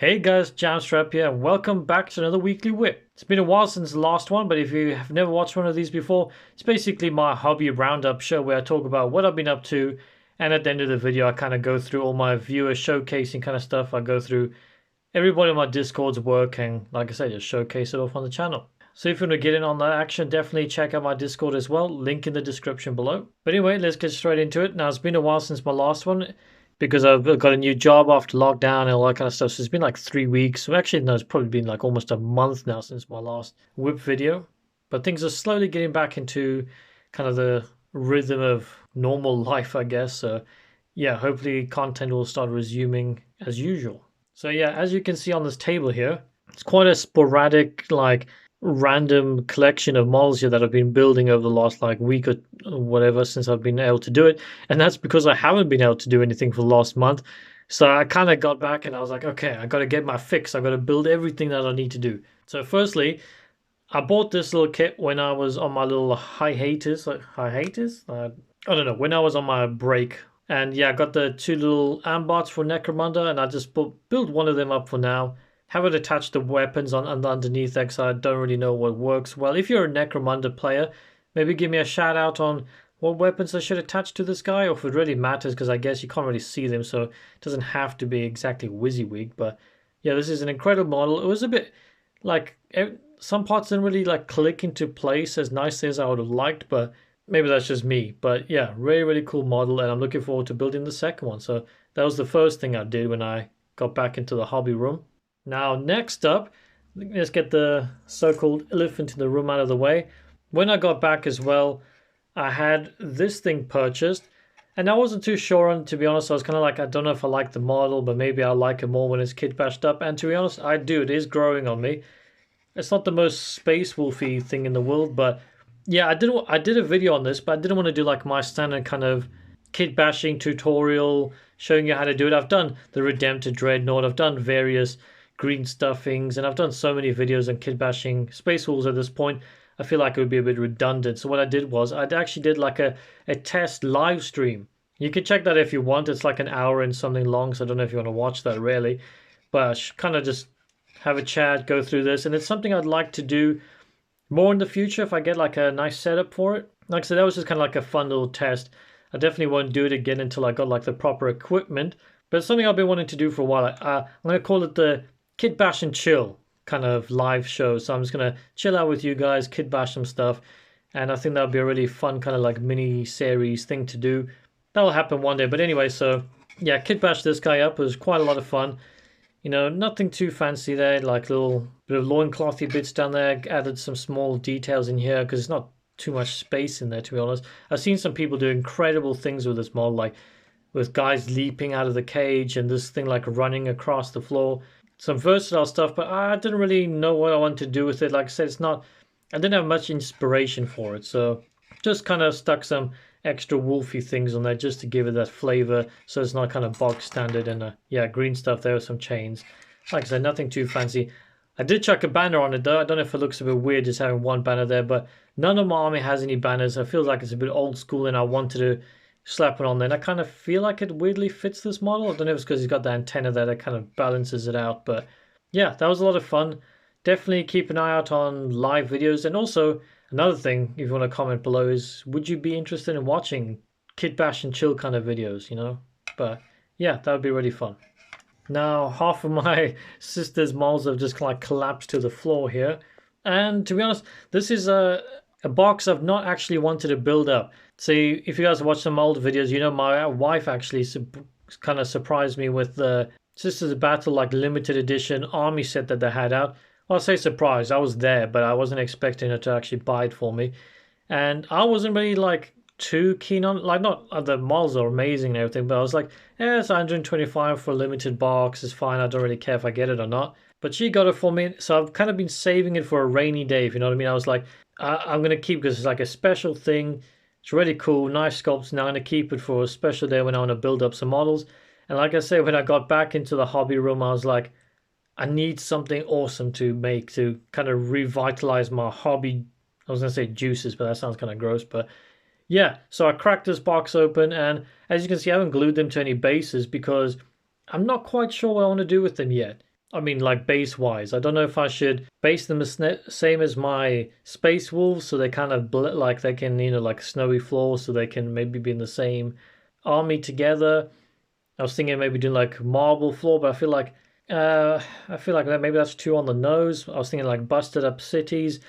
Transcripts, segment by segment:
Hey guys, Jamstrap here, and welcome back to another Weekly WIP. It's been a while since the last one, but if you have never watched one of these before, it's basically my hobby roundup show where I talk about what I've been up to, and at the end of the video, I kind of go through all my viewer showcasing kind of stuff. I go through everybody on my Discord's work, and like I said, just showcase it off on the channel. So if you want to get in on that action, definitely check out my Discord as well. Link in the description below. But anyway, let's get straight into it. Now, it's been a while since my last one because I've got a new job after lockdown and all that kind of stuff. So it's been like 3 weeks. Well, actually, no, it's probably been like almost a month now since my last whip video. But things are slowly getting back into kind of the rhythm of normal life, I guess. So yeah, hopefully content will start resuming as usual. So yeah, as you can see on this table here, it's quite a sporadic, like random collection of models here that I've been building over the last like week or whatever since I've been able to do it. And that's because I haven't been able to do anything for the last month. So I kind of got back and I was like, okay, I got to get my fix. I got to build everything that I need to do. So firstly, I bought this little kit when I was on my little hiatus. I don't know, when I was on my break. And yeah, I got the two little ambots for Necromunda, and I just built one of them up for now. Haven't attached the weapons on underneath there because I don't really know what works well. If you're a Necromunda player, maybe give me a shout out on what weapons I should attach to this guy, or if it really matters, because I guess you can't really see them, so it doesn't have to be exactly WYSIWYG. But yeah, this is an incredible model. It was a bit like some parts didn't really like click into place as nicely as I would have liked, but maybe that's just me. But yeah, really cool model, and I'm looking forward to building the second one. So that was the first thing I did when I got back into the hobby room. Now, next up, let's get the so-called elephant in the room out of the way. When I got back as well, I had this thing purchased, and I wasn't too sure on, to be honest. I was kind of like, I don't know if I like the model, but maybe I'll like it more when it's kit bashed up. And to be honest, I do. It is growing on me. It's not the most space wolfy thing in the world, but yeah, I did a video on this, but I didn't want to do like my standard kind of kit bashing tutorial showing you how to do it. I've done the Redemptor Dreadnought, I've done various green stuffings, and I've done so many videos on kit bashing Space Wolves at this point. I feel like it would be a bit redundant. So what I did was I actually did like a test live stream. You can check that if you want. It's like an hour and something long, so I don't know if you want to watch that really. But kind of just have a chat, go through this, and it's something I'd like to do more in the future if I get like a nice setup for it. Like I said, that was just kind of like a fun little test. I definitely won't do it again until I got like the proper equipment. But it's something I've been wanting to do for a while. I'm going to call it the Kit Bash and Chill kind of live show. So I'm just going to chill out with you guys, kit bash some stuff. And I think that'll be a really fun kind of like mini series thing to do. That'll happen one day. But anyway, so yeah, kit bash this guy up. It was quite a lot of fun. You know, nothing too fancy there, like little bit of loinclothy bits down there. Added some small details in here because it's not too much space in there, to be honest. I've seen some people do incredible things with this model, like with guys leaping out of the cage and this thing like running across the floor. Some versatile stuff, but I didn't really know what I wanted to do with it. Like I said, I didn't have much inspiration for it, so just kind of stuck some extra wolfy things on there just to give it that flavor, so it's not kind of box standard. And yeah, green stuff there with some chains. Like I said, nothing too fancy. I did chuck a banner on it though. I don't know if it looks a bit weird just having one banner there, but none of my army has any banners. I feel like it's a bit old school and I wanted to slap it on there. And I kind of feel like it weirdly fits this model. I don't know if it's because he's got the antenna there that kind of balances it out, but yeah, that was a lot of fun. Definitely keep an eye out on live videos. And also, another thing, if you want to comment below, is would you be interested in watching kit bash and chill kind of videos, you know? But yeah, that would be really fun. Now, half of my sister's models have just like collapsed to the floor here. And to be honest, this is a box I've not actually wanted to build up. See, if you guys watch some old videos, you know my wife actually kind of surprised me with the Sisters of Battle like limited edition army set that they had out. Well, I'll say surprised. I was there, but I wasn't expecting her to actually buy it for me. And I wasn't really like too keen on, like, not the models are amazing and everything, but I was like, yeah, it's 125 for a limited box. It's fine. I don't really care if I get it or not. But she got it for me, so I've kind of been saving it for a rainy day, if you know what I mean. I was like, I'm going to keep because it's like a special thing. It's really cool, nice sculpts. Now I'm going to keep it for a special day when I want to build up some models. And like I said, when I got back into the hobby room, I was like, I need something awesome to make to kind of revitalize my hobby. I was going to say juices, but that sounds kind of gross. But yeah, so I cracked this box open, and as you can see, I haven't glued them to any bases because I'm not quite sure what I want to do with them yet. I mean, like base wise. I don't know if I should base them the same as my Space Wolves, so they kind of like they can, like snowy floor, so they can maybe be in the same army together. I was thinking maybe doing like marble floor, but I feel like that maybe that's too on the nose. I was thinking like busted up cities,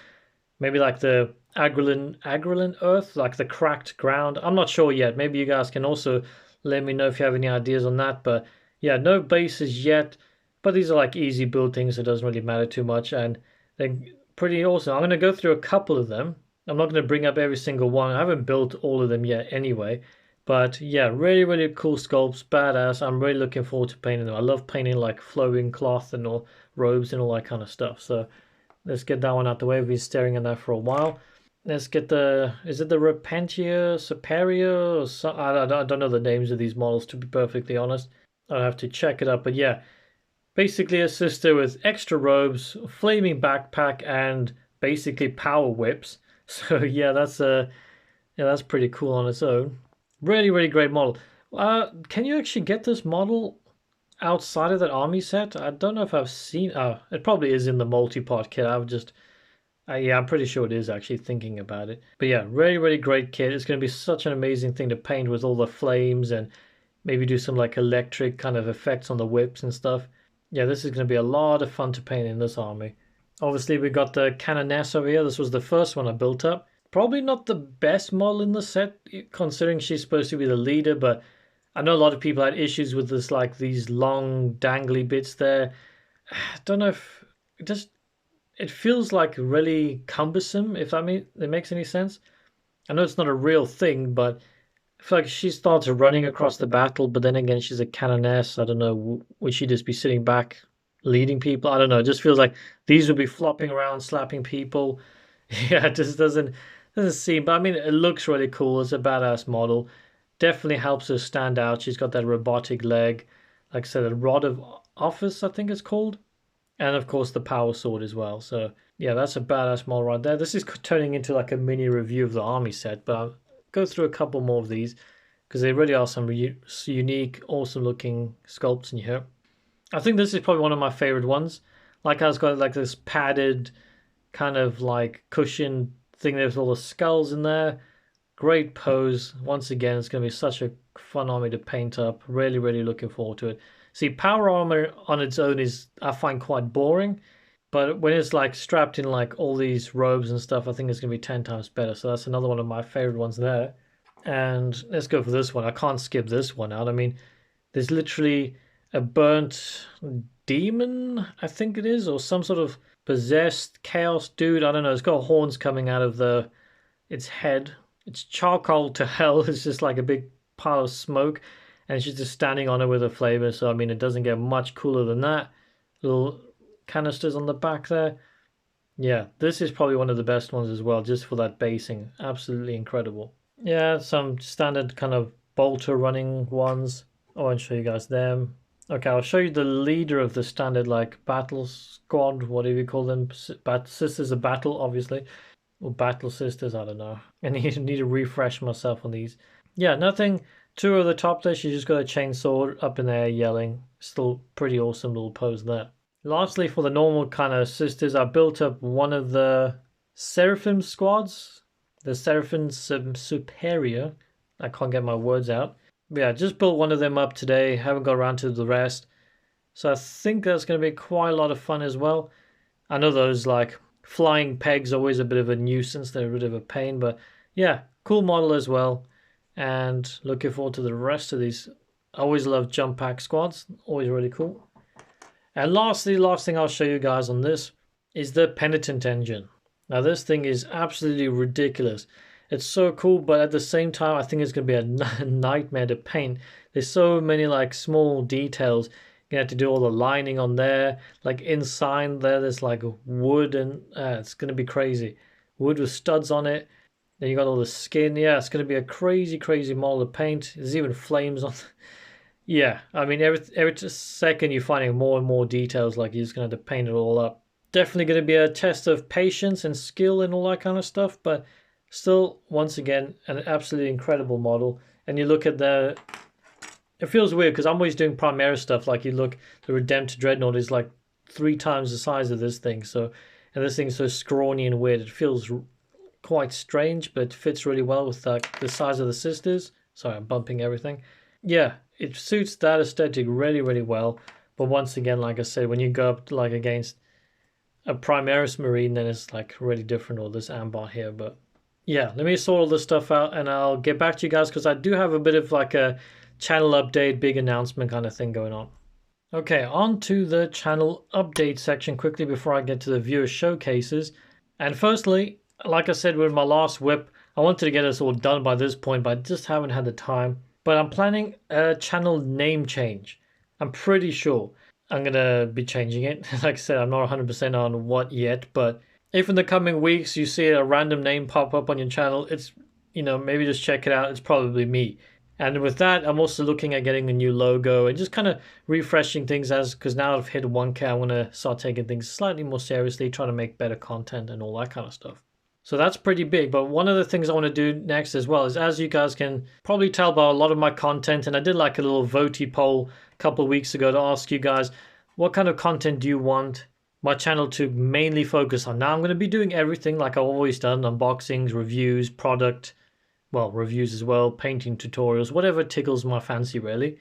maybe like the Agrelin Earth, like the cracked ground. I'm not sure yet. Maybe you guys can also let me know if you have any ideas on that. But yeah, no bases yet. But these are like easy build things, so it doesn't really matter too much. And they're pretty awesome. I'm going to go through a couple of them. I'm not going to bring up every single one. I haven't built all of them yet anyway. But yeah, really, really cool sculpts, badass. I'm really looking forward to painting them. I love painting like flowing cloth and all robes and all that kind of stuff. So let's get that one out the way. We've been staring at that for a while. Let's get is it the Repentia Superior? Or so, I don't know the names of these models, to be perfectly honest. I'll have to check it up. But yeah, basically a sister with extra robes, flaming backpack, and basically power whips. So yeah, that's pretty cool on its own. Really, really great model. Can you actually get this model outside of that army set? I don't know if I've seen. Oh, it probably is in the multi-part kit. I've just yeah, I'm pretty sure it is actually thinking about it. But yeah, really, really great kit. It's going to be such an amazing thing to paint with all the flames and maybe do some like electric kind of effects on the whips and stuff. Yeah, this is going to be a lot of fun to paint in this army. Obviously, we got the Canoness over here. This was the first one I built up. Probably not the best model in the set, considering she's supposed to be the leader, but I know a lot of people had issues with this, like these long dangly bits there. I don't know if it just it feels like really cumbersome, if it makes any sense. I know it's not a real thing, but I feel like she starts running across the battle, but then again, she's a canoness. I don't know. Would she just be sitting back, leading people? I don't know. It just feels like these would be flopping around, slapping people. Yeah, it just doesn't seem. But I mean, it looks really cool. It's a badass model. Definitely helps her stand out. She's got that robotic leg, like I said, a rod of office, I think it's called, and of course the power sword as well. So yeah, that's a badass model right there. This is turning into like a mini review of the army set, but I'll go through a couple more of these because they really are some unique, awesome looking sculpts in here. I think this is probably one of my favorite ones. Like I was got like this padded kind of like cushion thing. There's all the skulls in there. Great pose. Once again, it's going to be such a fun army to paint up. Really, really looking forward to it. See, power armor on its own is, I find, quite boring. But when it's like strapped in like all these robes and stuff, I think it's going to be 10 times better. So that's another one of my favorite ones there. And let's go for this one. I can't skip this one out. I mean, there's literally a burnt demon, I think it is, or some sort of possessed chaos dude. I don't know. It's got horns coming out of its head. It's charcoal to hell. It's just like a big pile of smoke, and she's just standing on it with a flavor. So I mean, it doesn't get much cooler than that. Little canisters on the back there. Yeah, this is probably one of the best ones as well, just for that basing. Absolutely incredible. Yeah, some standard kind of bolter running ones. I won't show you guys them. Okay, I'll show you the leader of the standard like battle squad, whatever you call them. Sisters of battle, obviously. Or battle sisters, I don't know. I need to refresh myself on these. Yeah, nothing too over the top there. She's just got a chainsaw up in there yelling. Still pretty awesome little pose there. Lastly, for the normal kind of sisters, I built up one of the Seraphim squads. The Seraphim Superior. I can't get my words out. But yeah, just built one of them up today. Haven't got around to the rest. So I think that's going to be quite a lot of fun as well. I know those like flying pegs are always a bit of a nuisance. They're a bit of a pain. But yeah, cool model as well. And looking forward to the rest of these. I always love jump pack squads. Always really cool. And lastly, last thing I'll show you guys on this is the Penitent engine. Now this thing is absolutely ridiculous. It's so cool, but at the same time, I think it's going to be a nightmare to paint. There's so many like small details. You have to do all the lining on there. Like inside there, there's like wood and it's going to be crazy. Wood with studs on it. Then you got all the skin. Yeah, it's going to be a crazy, crazy model to paint. There's even flames on. Yeah, I mean, every second you're finding more and more details, like you're just going to have to paint it all up. Definitely going to be a test of patience and skill and all that kind of stuff, but still, once again, an absolutely incredible model. And you look at it feels weird because I'm always doing Primera stuff, like you look, the Redemptor Dreadnought is like 3 times the size of this thing. So, and this thing's so scrawny and weird. It feels quite strange, but fits really well with like the size of the sisters. Sorry, I'm bumping everything. Yeah, it suits that aesthetic really, really well. But once again, like I said, when you go up like against a Primaris Marine, then it's like really different, or this Ambar here. But yeah, let me sort all this stuff out and I'll get back to you guys because I do have a bit of like a channel update, big announcement kind of thing going on. Okay, on to the channel update section quickly before I get to the viewer showcases. And firstly, like I said with my last whip, I wanted to get us all done by this point, but I just haven't had the time. But I'm planning a channel name change. I'm pretty sure I'm going to be changing it. Like I said, I'm not 100% on what yet, but if in the coming weeks you see a random name pop up on your channel, it's, maybe just check it out. It's probably me. And with that, I'm also looking at getting a new logo and just kind of refreshing things because now I've hit 1K, I want to start taking things slightly more seriously, trying to make better content and all that kind of stuff. So that's pretty big. But one of the things I want to do next as well is, as you guys can probably tell by a lot of my content, and I did like a little votey poll a couple of weeks ago to ask you guys, what kind of content do you want my channel to mainly focus on? Now I'm going to be doing everything like I've always done: unboxings, reviews, reviews as well, painting tutorials, whatever tickles my fancy really.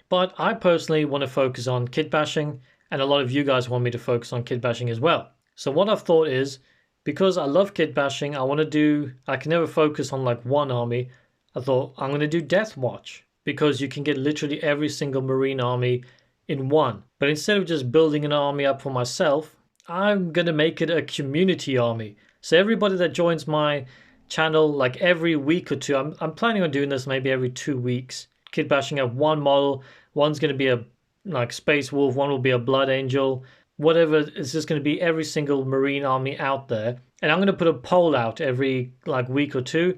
But I personally want to focus on kit bashing, and a lot of you guys want me to focus on kit bashing as well. So what I've thought is, because I love kit bashing, I can never focus on like one army. I thought I'm going to do Death Watch, because you can get literally every single Marine army in one. But instead of just building an army up for myself, I'm going to make it a community army. So everybody that joins my channel like every week or two, I'm planning on doing this maybe every 2 weeks, kit bashing up one model. One's going to be a like Space Wolf, one will be a Blood Angel, whatever. It's just going to be every single Marine army out there. And I'm going to put a poll out every like week or two.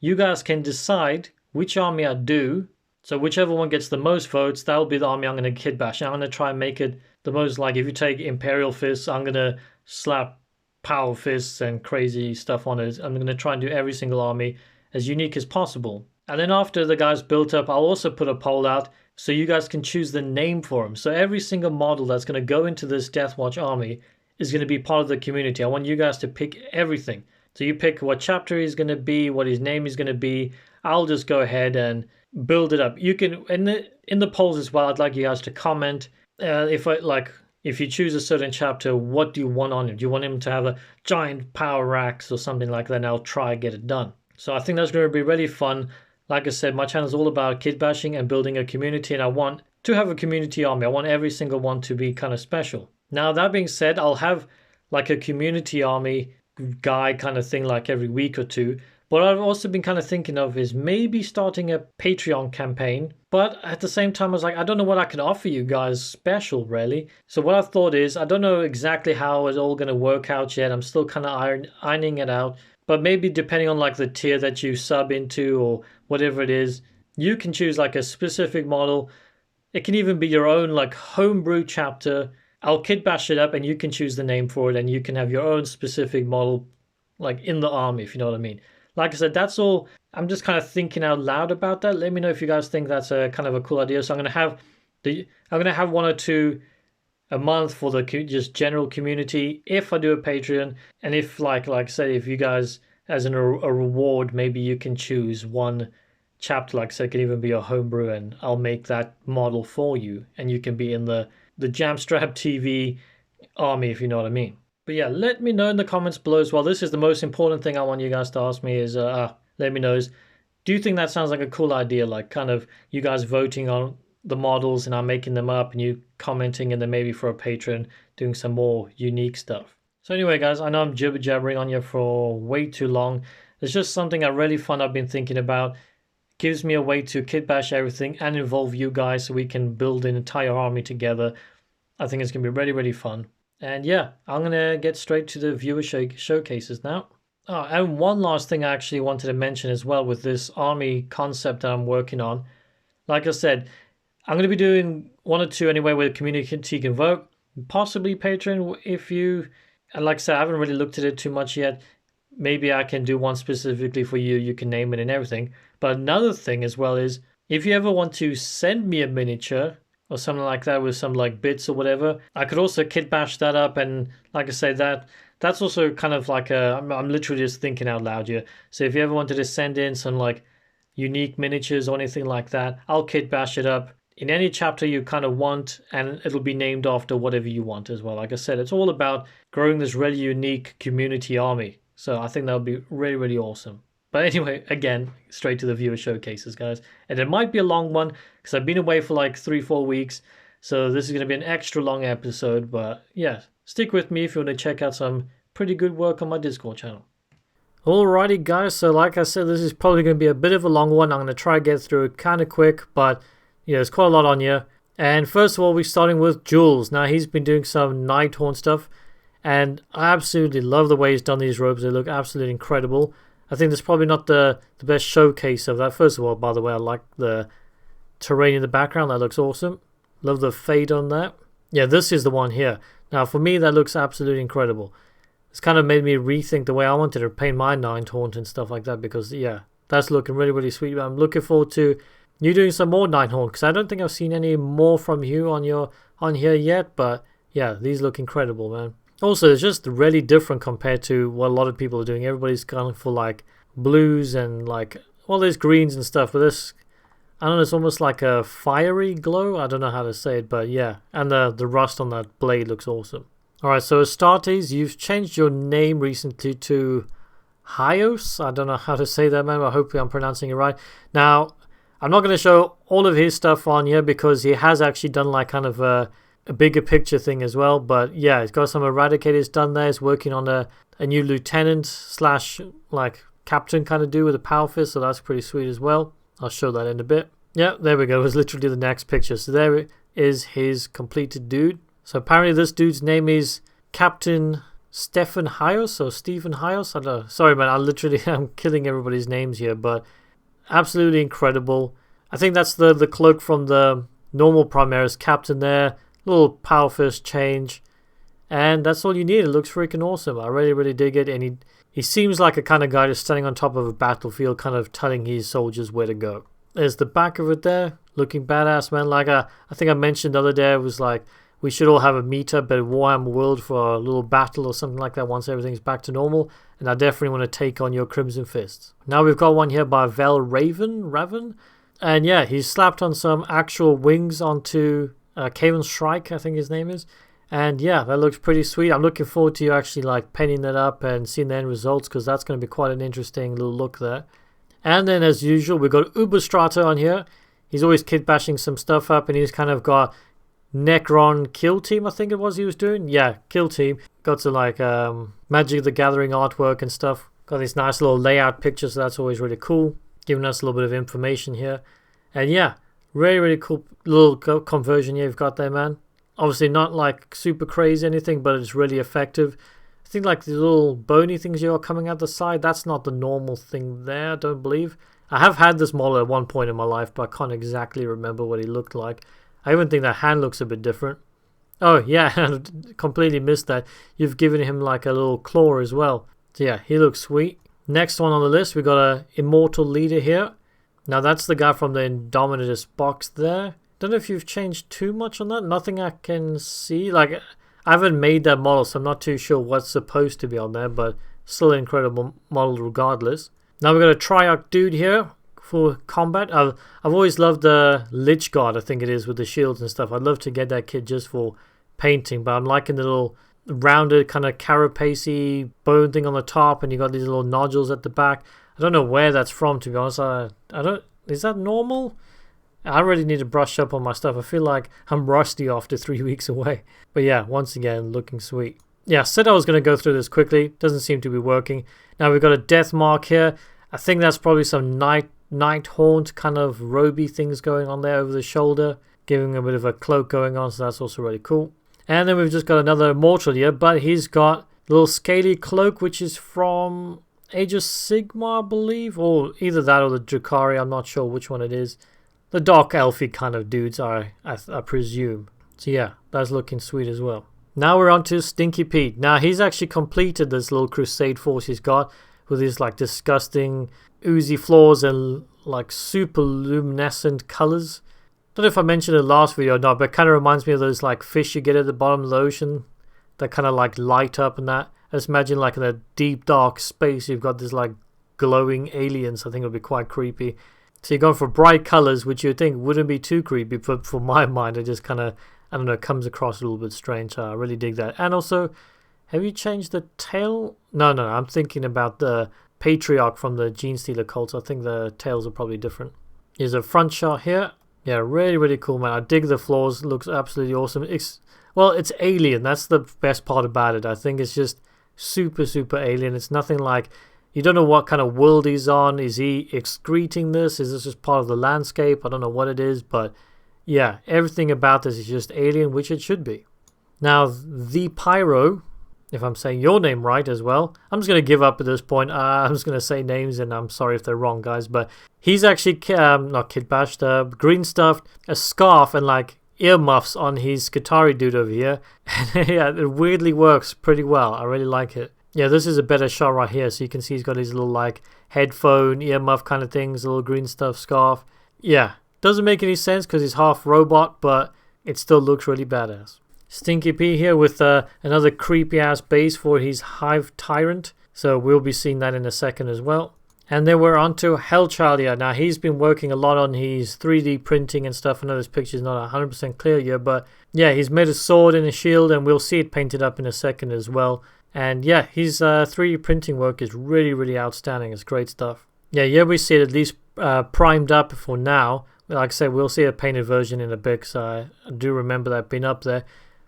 You guys can decide which army I do. So whichever one gets the most votes, that'll be the army I'm going to kit bash. And I'm going to try and make it the most, like if you take Imperial Fists, I'm going to slap Power Fists and crazy stuff on it. I'm going to try and do every single army as unique as possible. And then after the guys built up, I'll also put a poll out so you guys can choose the name for them. So every single model that's going to go into this Deathwatch army is going to be part of the community. I want you guys to pick everything. So you pick what chapter he's going to be, what his name is going to be. I'll just go ahead and build it up. You can, in the polls as well, I'd like you guys to comment if you choose a certain chapter, what do you want on him? Do you want him to have a giant power axe or something like that? And I'll try and get it done. So I think that's going to be really fun. Like I said, my channel is all about kit bashing and building a community, and I want to have a community army. I want every single one to be kind of special. Now, that being said, I'll have like a community army guide kind of thing like every week or two. What I've also been kind of thinking of is maybe starting a Patreon campaign. But at the same time, I was like, I don't know what I can offer you guys special, really. So what I've thought is, I don't know exactly how it's all going to work out yet. I'm still kind of ironing it out. But maybe depending on like the tier that you sub into or whatever it is, you can choose like a specific model. It can even be your own like homebrew chapter. I'll kit bash it up and you can choose the name for it, and you can have your own specific model like in the army, if you know what I mean. Like I said, that's all. I'm just kind of thinking out loud about that. Let me know if you guys think that's a kind of a cool idea. So I'm gonna have one or two a month for the just general community if I do a Patreon, and if like say if you guys as a reward, maybe you can choose one chapter. Like I said, it can even be a homebrew, and I'll make that model for you, and you can be in the Jamstrap TV army, if you know what I mean. But yeah, let me know in the comments below as well. This is the most important thing I want you guys to ask me is, let me know is, do you think that sounds like a cool idea? Like kind of you guys voting on the models and I'm making them up and you commenting, and then maybe for a patron doing some more unique stuff. So anyway, guys, I know I'm jibber jabbering on you for way too long. It's just something really fun I've been thinking about. Gives me a way to kit bash everything and involve you guys so we can build an entire army together. I think it's going to be really, really fun. And yeah, I'm going to get straight to the viewer showcases now. Oh, and one last thing I actually wanted to mention as well with this army concept that I'm working on. Like I said, I'm going to be doing one or two anyway where the community can vote. Possibly Patreon if you... And like I said, I haven't really looked at it too much yet. Maybe I can do one specifically for you. You can name it and everything. But another thing as well is, if you ever want to send me a miniature or something like that with some like bits or whatever. I could also kit bash that up, and like I say, that's also kind of like I'm literally just thinking out loud here. So if you ever wanted to send in some like unique miniatures or anything like that, I'll kit bash it up in any chapter you kind of want, and it'll be named after whatever you want as well. Like I said, it's all about growing this really unique community army. So I think that would be really, really awesome. But anyway, again, straight to the viewer showcases, guys. And it might be a long one because I've been away for like 3-4 weeks. So this is going to be an extra long episode. But yeah, stick with me if you want to check out some pretty good work on my Discord channel. Alrighty, guys. So like I said, this is probably going to be a bit of a long one. I'm going to try to get through it kind of quick. But yeah, there's quite a lot on here. And first of all, we're starting with Jules. Now, he's been doing some Nighthorn stuff. And I absolutely love the way he's done these robes. They look absolutely incredible. I think that's probably not the best showcase of that. First of all, by the way, I like the terrain in the background. That looks awesome. Love the fade on that. Yeah, this is the one here. Now, for me, that looks absolutely incredible. It's kind of made me rethink the way I wanted to paint my Nighthorn and stuff like that because, yeah, that's looking really, really sweet. I'm looking forward to you doing some more Nighthorn because I don't think I've seen any more from you on here yet. But, yeah, these look incredible, man. Also, it's just really different compared to what a lot of people are doing. Everybody's going for like blues and like all these greens and stuff. But this, I don't know, it's almost like a fiery glow. I don't know how to say it, but yeah. And the rust on that blade looks awesome. Alright, so Astartes, you've changed your name recently to Hyos. I don't know how to say that, man, but hopefully I'm pronouncing it right. Now, I'm not going to show all of his stuff on here because he has actually done like kind of a bigger picture thing as well. But yeah, he's got some eradicators done there. He's working on a new lieutenant slash like captain kind of do with a power fist, so that's pretty sweet as well. I'll show that in a bit. Yeah, there we go. It was literally the next picture. So there is his completed dude. So apparently this dude's name is Captain Stephen Hyos or Stephen Hyos. I don't know. Sorry, man. I'm killing everybody's names here, but absolutely incredible. I think that's the cloak from the normal Primaris captain there. Little power fist change. And that's all you need. It looks freaking awesome. I really, really dig it. And he seems like a kind of guy just standing on top of a battlefield, kind of telling his soldiers where to go. There's the back of it there. Looking badass, man. Like I think I mentioned the other day, it was like, we should all have a meetup at Warhammer World for a little battle or something like that once everything's back to normal. And I definitely want to take on your Crimson Fists. Now we've got one here by Vel Raven. And yeah, he's slapped on some actual wings onto Kaven Shrike, I think his name is. And yeah, that looks pretty sweet. I'm looking forward to you actually like painting that up and seeing the end results because that's going to be quite an interesting little look there. And then as usual, we've got Uberstrata on here. He's always kit bashing some stuff up and he's kind of got Necron Kill Team, I think it was he was doing. Yeah, Kill Team. Got to like Magic the Gathering artwork and stuff. Got this nice little layout picture, so that's always really cool. Giving us a little bit of information here. And yeah, really, really cool little conversion you've got there, man. Obviously not like super crazy anything, but it's really effective. I think like the little bony things you are coming out the side, that's not the normal thing there, I don't believe. I have had this model at one point in my life, but I can't exactly remember what he looked like. I even think that hand looks a bit different. Oh yeah, I completely missed that. You've given him like a little claw as well. So yeah, he looks sweet. Next one on the list, we got a Immortal Leader here. Now that's the guy from the Indomitus box there. Don't know if you've changed too much on that. Nothing I can see. Like, I haven't made that model, so I'm not too sure what's supposed to be on there, but still an incredible model regardless. Now we've got a Triarch dude here for combat. I've always loved the Lich Guard, I think it is, with the shields and stuff. I'd love to get that kit just for painting, but I'm liking the little rounded kind of carapacey bone thing on the top, and you got these little nodules at the back. I don't know where that's from, to be honest. I don't. Is that normal? I really need to brush up on my stuff. I feel like I'm rusty after 3 weeks away. But yeah, once again, looking sweet. Yeah, I said I was going to go through this quickly. Doesn't seem to be working. Now we've got a death mark here. I think that's probably some night haunt kind of roby things going on there over the shoulder, giving a bit of a cloak going on, so that's also really cool. And then we've just got another immortal here, but he's got a little scaly cloak, which is from Age of Sigmar, I believe, or either that or the Drakari. I'm not sure which one it is. The dark elfy kind of dudes, I presume. So yeah, that's looking sweet as well. Now we're on to Stinky Pete. Now he's actually completed this little crusade force he's got with his like disgusting oozy floors and like super luminescent colors. Don't know if I mentioned it last video or not, but it kind of reminds me of those like fish you get at the bottom of the ocean that kind of like light up and that. I just imagine like in a deep dark space you've got this like glowing aliens. I think it would be quite creepy. So you're going for bright colors, which you'd think wouldn't be too creepy, but for my mind it just kind of, I don't know, comes across a little bit strange. So I really dig that. And also, have you changed the tail? No, I'm thinking about the patriarch from the Gene Stealer cult. I think the tails are probably different. Here's a front shot here. Yeah, really cool, man. I dig the floors. Looks absolutely awesome. It's alien. That's the best part about it. I think it's just super alien. It's nothing like, you don't know what kind of world he's on. Is he excreting this? Is this just part of the landscape? I don't know what it is, but yeah, everything about this is just alien, which it should be. Now, the Pyro, if I'm saying your name right as well, I'm just going to give up at this point. I'm just going to say names, and I'm sorry if they're wrong, guys, but he's actually not kit bashed, green stuffed, a scarf, and like earmuffs on his Qatari dude over here. Yeah, it weirdly works pretty well. I really like it. Yeah, this is a better shot right here. So you can see he's got his little like headphone, earmuff kind of things, little green stuff scarf. Yeah, doesn't make any sense because he's half robot, but it still looks really badass. Stinky P here with another creepy ass base for his Hive Tyrant. So we'll be seeing that in a second as well. And then we're on to Hellchild here. Now he's been working a lot on his 3D printing and stuff. I know this picture's not 100% clear yet, but yeah, he's made a sword and a shield, and we'll see it painted up in a second as well. And yeah, his 3D printing work is really outstanding. It's great stuff. Yeah, we see it at least primed up for now. Like I said, we'll see a painted version in a bit, so I do remember that being up there.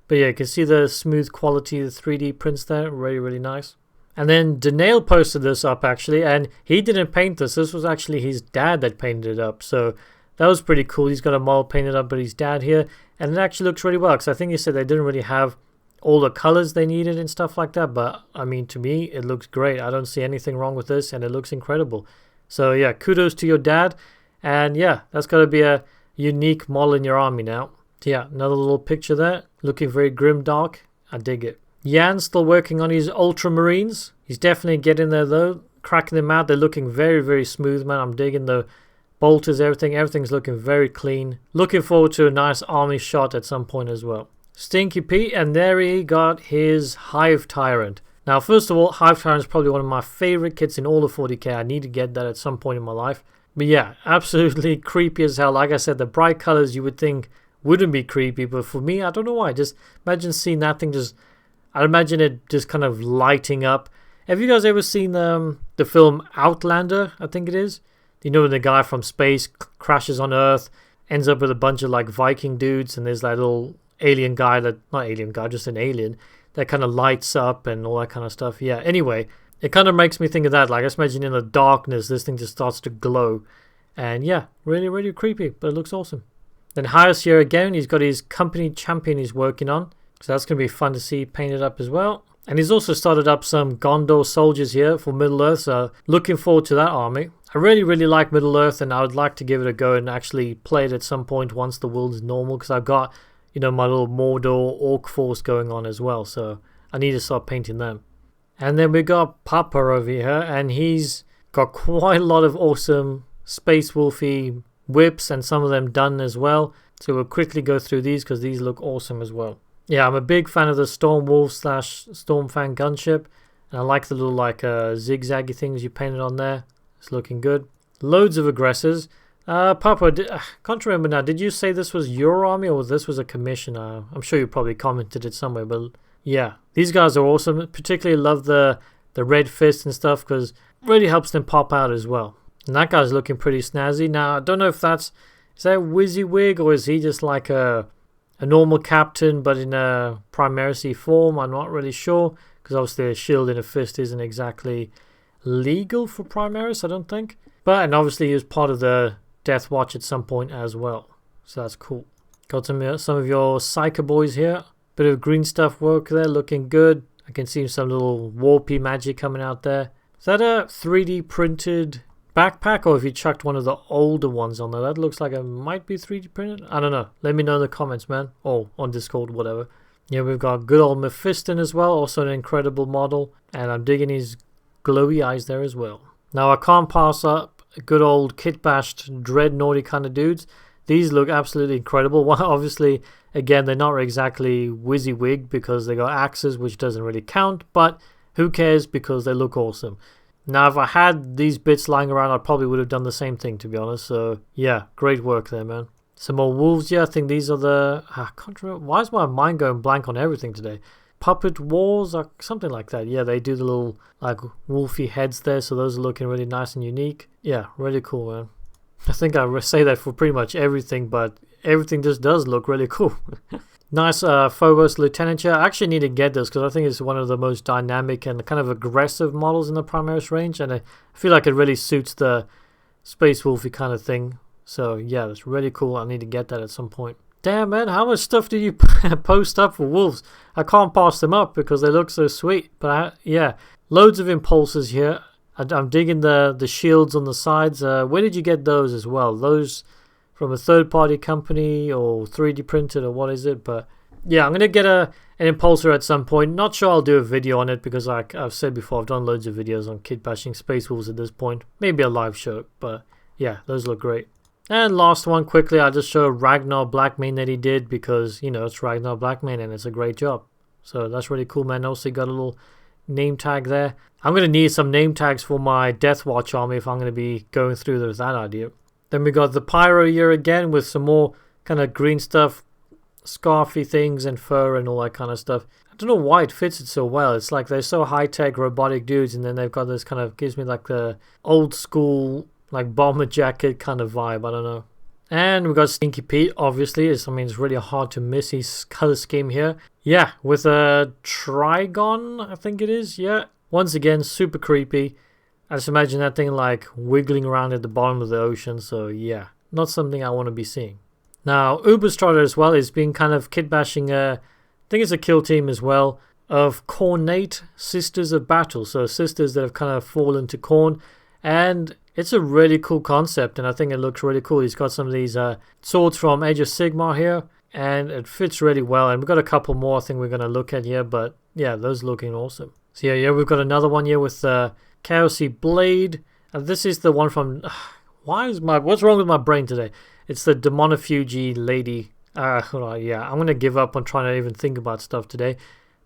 But yeah, you can see the smooth quality of the 3D prints there. Really nice. And then Danail posted this up actually, and he didn't paint this. This was actually his dad that painted it up. So that was pretty cool. He's got a model painted up by his dad here, and it actually looks really well. Because I think he said they didn't really have all the colors they needed and stuff like that, but I mean, to me it looks great. I don't see anything wrong with this, and it looks incredible. So yeah, kudos to your dad, and yeah, that's got to be a unique model in your army now. So yeah, another little picture there, looking very grim dark. I dig it. Jan's still working on his Ultramarines. He's definitely getting there though, cracking them out. They're looking very smooth, man. I'm digging the bolters, everything's looking very clean. Looking forward to a nice army shot at some point as well. Stinky Pete, and there he got his Hive Tyrant. Now, first of all, Hive Tyrant is probably one of my favorite kits in all of 40k. I need to get that at some point in my life. But yeah, absolutely creepy as hell. Like I said, the bright colors you would think wouldn't be creepy, but for me, I don't know why. Just imagine seeing that thing I'd imagine it just kind of lighting up. Have you guys ever seen the film Outlander, I think it is? You know, when the guy from space crashes on Earth, ends up with a bunch of like Viking dudes, and there's that little alien guy just an alien that kind of lights up and all that kind of stuff. Yeah, anyway, it kind of makes me think of that. Like, I just imagine in the darkness this thing just starts to glow, and yeah, really creepy, but it looks awesome. Then Hyos here again, he's got his company champion he's working on, so that's going to be fun to see painted up as well. And he's also started up some Gondor soldiers here for Middle Earth, so looking forward to that army. I really like Middle Earth, and I would like to give it a go and actually play it at some point once the world is normal, because I've got, you know, my little Mordor Orc force going on as well, so I need to start painting them. And then we got Papa over here, and he's got quite a lot of awesome Space Wolfy whips, and some of them done as well. So we'll quickly go through these because these look awesome as well. Yeah, I'm a big fan of the Storm Wolf / Stormfang gunship, and I like the little like zigzaggy things you painted on there. It's looking good. Loads of aggressors. Papa, I can't remember now. Did you say this was your army or this was a commission? I'm sure you probably commented it somewhere, but yeah, these guys are awesome. Particularly love the red fist and stuff because it really helps them pop out as well. And that guy's looking pretty snazzy. Now, I don't know if is that WYSIWYG or is he just like a normal captain but in a Primacy form? I'm not really sure because obviously a shield and a fist isn't exactly legal for Primaris, I don't think. But, and obviously he was part of the Death Watch at some point as well. So that's cool. Got some of your Psyker boys here. Bit of green stuff work there, looking good. I can see some little warpy magic coming out there. Is that a 3D printed backpack, or if you chucked one of the older ones on there? That looks like it might be 3D printed. I don't know. Let me know in the comments, man. Or on Discord, whatever. Yeah, we've got good old Mephiston as well. Also an incredible model. And I'm digging his glowy eyes there as well. Now I can't pass up a good old kit-bashed dreadnoughty kind of dudes. These look absolutely incredible. Well, obviously, again, they're not exactly WYSIWYG because they got axes, which doesn't really count, but who cares because they look awesome. Now, if I had these bits lying around, I probably would have done the same thing, to be honest. So, yeah, great work there, man. Some more wolves. Yeah, I think these are the... I can't remember. Why is my mind going blank on everything today? Puppet Wars or something like that. Yeah, they do the little, like, wolfy heads there. So those are looking really nice and unique. Yeah, really cool, man. I think I say that for pretty much everything, but everything just does look really cool. Nice Phobos Lieutenant here. I actually need to get this because I think it's one of the most dynamic and kind of aggressive models in the Primaris range, and I feel like it really suits the Space Wolfy kind of thing. So yeah, that's really cool. I need to get that at some point. Damn, man, how much stuff did you post up for wolves? I can't pass them up because they look so sweet. But yeah, loads of impulses here. I'm digging the shields on the sides. Where did you get those as well? Those from a third-party company or 3D printed or what is it? But yeah, I'm going to get an impulsor at some point. Not sure I'll do a video on it because like I've said before, I've done loads of videos on kit bashing Space Wolves at this point. Maybe a live show, but yeah, those look great. And last one quickly, I'll just show Ragnar Blackmane that he did because, you know, it's Ragnar Blackmane and it's a great job. So that's really cool, man. Also got a little name tag there. I'm going to need some name tags for my Death Watch army if I'm going to be going through with that idea. Then we got the Pyro here again with some more kind of green stuff, scarfy things and fur and all that kind of stuff. I don't know why it fits it so well. It's like they're so high-tech robotic dudes and then they've got this kind of, gives me like the old school like bomber jacket kind of vibe. I don't know. And we got Stinky Pete, obviously. I mean, it's really hard to miss his color scheme here. Yeah, with a Trigon, I think it is. Yeah. Once again, super creepy. I just imagine that thing like wiggling around at the bottom of the ocean. So yeah, not something I want to be seeing. Now, Uberstrider as well is being kind of kit bashing, I think it's a kill team as well, of Cornate Sisters of Battle. So sisters that have kind of fallen to Khorne. And it's a really cool concept and I think it looks really cool. He's got some of these swords from Age of Sigmar here and it fits really well. And we've got a couple more I think we're going to look at here, but yeah, those looking awesome. So yeah, we've got another one here with Chaosy Blade. And this is the one from... what's wrong with my brain today? It's the Demonofuge lady. Yeah, I'm going to give up on trying to even think about stuff today.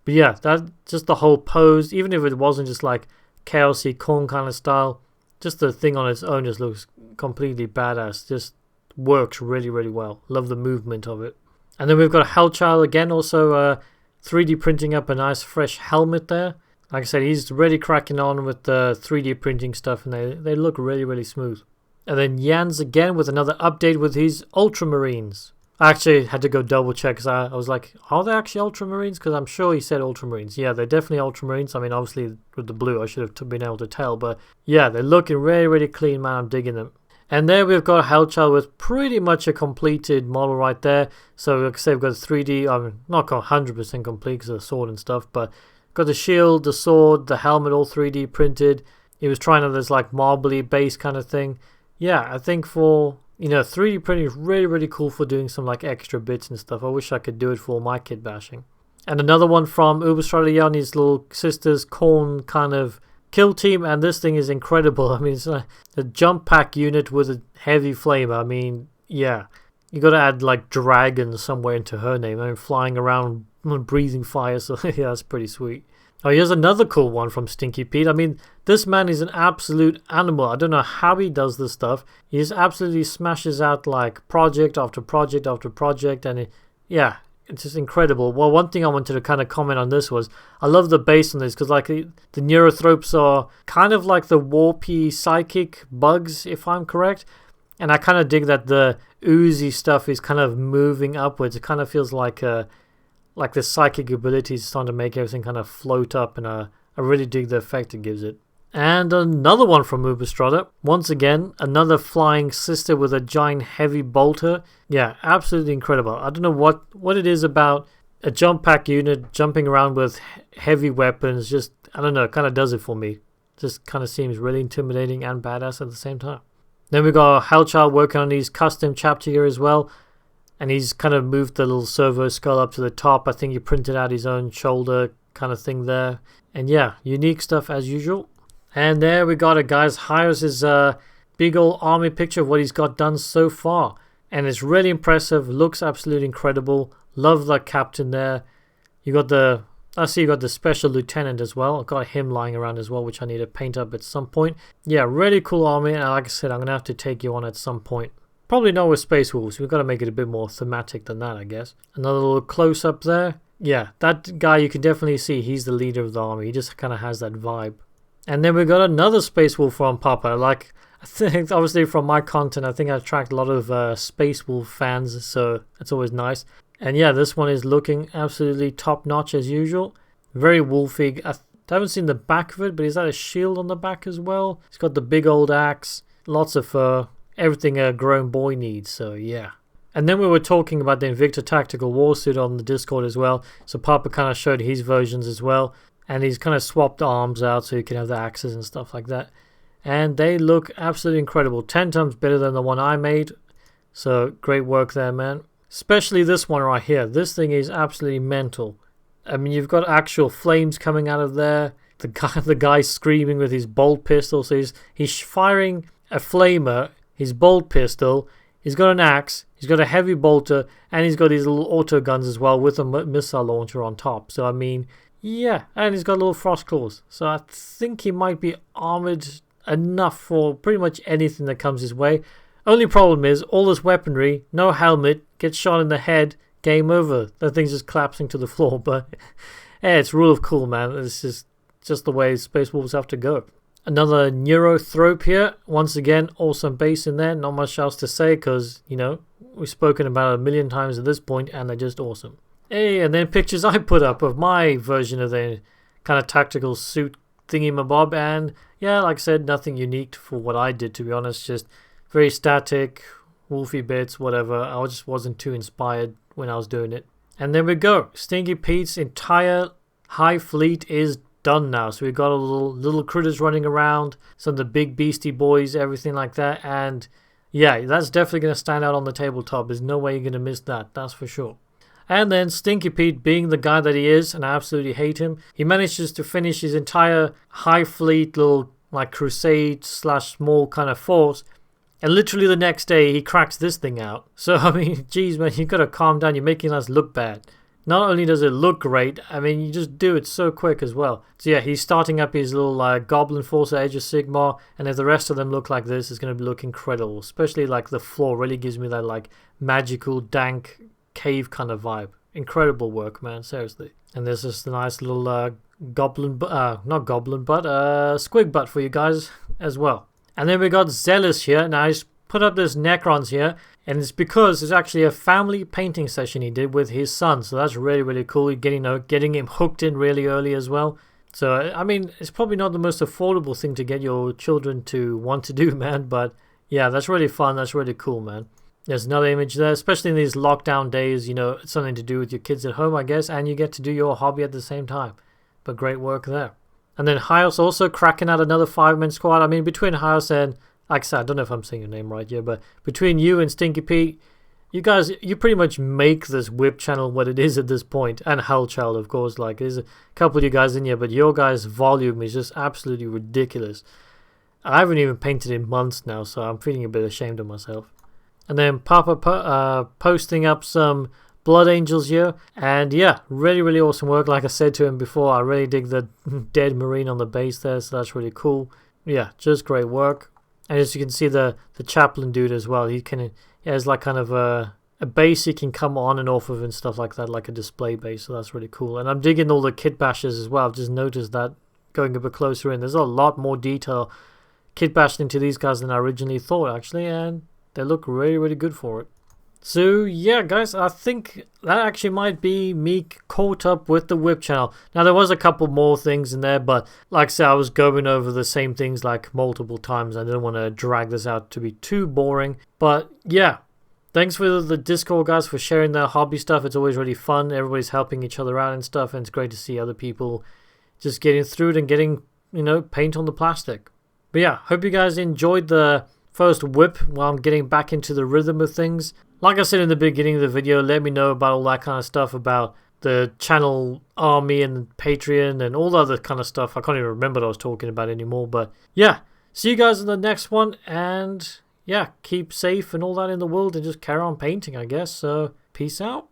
But yeah, that just the whole pose, even if it wasn't just like Chaosy Khorne kind of style, just the thing on its own just looks completely badass. Just works really, really well. Love the movement of it. And then we've got Hellchild again, also 3D printing up a nice fresh helmet there. Like I said, he's really cracking on with the 3D printing stuff and they look really, really smooth. And then Jans again with another update with his Ultramarines. I actually had to go double check because I was like, are they actually Ultramarines? Because I'm sure he said Ultramarines. Yeah, they're definitely Ultramarines. I mean, obviously with the blue I should have been able to tell. But yeah, they're looking really, really clean, man. I'm digging them. And there we've got Hellchild with pretty much a completed model right there. So like I say, we've got 3D, I mean, not 100% complete because of the sword and stuff. But got the shield, the sword, the helmet all 3D printed. He was trying on this like marbly base kind of thing. Yeah, I think for... 3D printing is really, really cool for doing some like extra bits and stuff. I wish I could do it for my kit bashing. And another one from Uberstrider on his little sister's Khorne kind of kill team. And this thing is incredible. I mean, it's a jump pack unit with a heavy flame. I mean, yeah. You got to add like dragon somewhere into her name. I mean, flying around breathing fire. So yeah, that's pretty sweet. Oh, here's another cool one from Stinky Pete. I mean, this man is an absolute animal. I don't know how he does this stuff. He just absolutely smashes out like project after project after project. And yeah, it's just incredible. Well, one thing I wanted to kind of comment on this was, I love the base on this because like the Neurothropes are kind of like the warpy psychic bugs, if I'm correct. And I kind of dig that the oozy stuff is kind of moving upwards. It kind of feels like the psychic ability is starting to make everything kind of float up, and I really dig the effect it gives it. And another one from Uberstrider. Once again, another flying sister with a giant heavy bolter. Yeah, absolutely incredible. I don't know what it is about a jump pack unit jumping around with heavy weapons. Just, I don't know, it kind of does it for me. Just kind of seems really intimidating and badass at the same time. Then we got Hellchild working on his custom chapter here as well. And he's kind of moved the little servo skull up to the top. I think he printed out his own shoulder kind of thing there. And yeah, unique stuff as usual. And there we got it, guys. Here's his big old army picture of what he's got done so far. and it's really impressive. Looks absolutely incredible. Love that captain there. You got the, I see you got the special lieutenant as well. I got him lying around as well, which I need to paint up at some point. Yeah, really cool army, and like I said, I'm gonna have to take you on at some point. Probably not with Space Wolves. We've got to make it a bit more thematic than that, I guess. Another little close up there. Yeah, that guy you can definitely see. He's the leader of the army. He just kind of has that vibe. And then we got another Space Wolf from Papa. Like, I think obviously from my content, I think I attract a lot of Space Wolf fans, so it's always nice. And yeah, this one is looking absolutely top notch as usual. Very wolfy. I haven't seen the back of it, but is that a shield on the back as well? It's got the big old axe, lots of fur. Everything a grown boy needs, so yeah. And then we were talking about the Invicta Tactical Warsuit on the Discord as well, so Papa kind of showed his versions as well, and he's kind of swapped the arms out so you can have the axes and stuff like that. And they look absolutely incredible, 10 times better than the one I made, so great work there, man. Especially this one right here. This thing is absolutely mental. I mean, you've got actual flames coming out of there, the guy screaming with his bolt pistol, so he's firing a flamer, his bolt pistol, he's got an axe, he's got a heavy bolter, and he's got these little auto guns as well with a missile launcher on top. So I mean, yeah, and he's got little frost claws. So I think he might be armored enough for pretty much anything that comes his way. Only problem is, all this weaponry, no helmet, gets shot in the head, game over. That thing's just collapsing to the floor, but yeah, it's rule of cool, man. It's just the way Space Wolves have to go. Another Neurothrope here. Once again, awesome base in there. Not much else to say because, you know, we've spoken about it a million times at this point and they're just awesome. Hey, and then pictures I put up of my version of the kind of tactical suit thingy-mabob. And yeah, like I said, nothing unique for what I did, to be honest. Just very static, wolfy bits, whatever. I just wasn't too inspired when I was doing it. And there we go. Stinky Pete's entire high fleet is done now. So we've got a little critters running around, some of the big beastie boys, everything like that. And yeah, that's definitely going to stand out on the tabletop. There's no way you're going to miss that, that's for sure. And then Stinky Pete, being the guy that he is, and I absolutely hate him, he manages to finish his entire high fleet little like crusade / small kind of force, and literally the next day he cracks this thing out. So I mean, geez man, you've got to calm down. You're making us look bad. Not only does it look great, I mean, you just do it so quick as well. So yeah, he's starting up his little goblin force at Age of Sigmar, and if the rest of them look like this, it's going to look incredible. Especially like the floor really gives me that like magical, dank cave kind of vibe. Incredible work, man, seriously. And there's just a nice little not goblin butt, squig butt for you guys as well. And then we got Zealous here. Now he's put up this Necrons here, and it's because it's actually a family painting session he did with his son, so that's really, really cool. Getting him hooked in really early as well. So I mean, it's probably not the most affordable thing to get your children to want to do, man, but yeah, that's really fun. That's really cool, man. There's another image there, especially in these lockdown days. You know, it's something to do with your kids at home, I guess, and you get to do your hobby at the same time. But great work there. And then Hyos also cracking out another 5-man squad. I mean, between Hyos and, like I said, I don't know if I'm saying your name right here, but between you and Stinky Pete, you guys, you pretty much make this WIP channel what it is at this point. And Hellchild, of course. Like, there's a couple of you guys in here, but your guys' volume is just absolutely ridiculous. I haven't even painted in months now, so I'm feeling a bit ashamed of myself. And then Papa posting up some Blood Angels here. And yeah, really, really awesome work. Like I said to him before, I really dig the dead Marine on the base there, so that's really cool. Yeah, just great work. And as you can see, the chaplain dude as well, he has like kind of a base he can come on and off of and stuff like that, like a display base, so that's really cool. And I'm digging all the kit bashes as well. I've just noticed that going a bit closer in. There's a lot more detail kit bashed into these guys than I originally thought, actually, and they look really, really good for it. So yeah, guys, I think that actually might be me caught up with the WIP channel. Now, there was a couple more things in there, but like I said, I was going over the same things like multiple times. I didn't want to drag this out to be too boring. But yeah, thanks for the Discord guys for sharing their hobby stuff. It's always really fun. Everybody's helping each other out and stuff, and it's great to see other people just getting through it and getting, you know, paint on the plastic. But yeah, hope you guys enjoyed the first WIP while I'm getting back into the rhythm of things. Like I said in the beginning of the video, let me know about all that kind of stuff, about the channel army and Patreon and all the other kind of stuff. I can't even remember what I was talking about anymore. But yeah, see you guys in the next one. And yeah, keep safe and all that in the world and just carry on painting, I guess. So, peace out.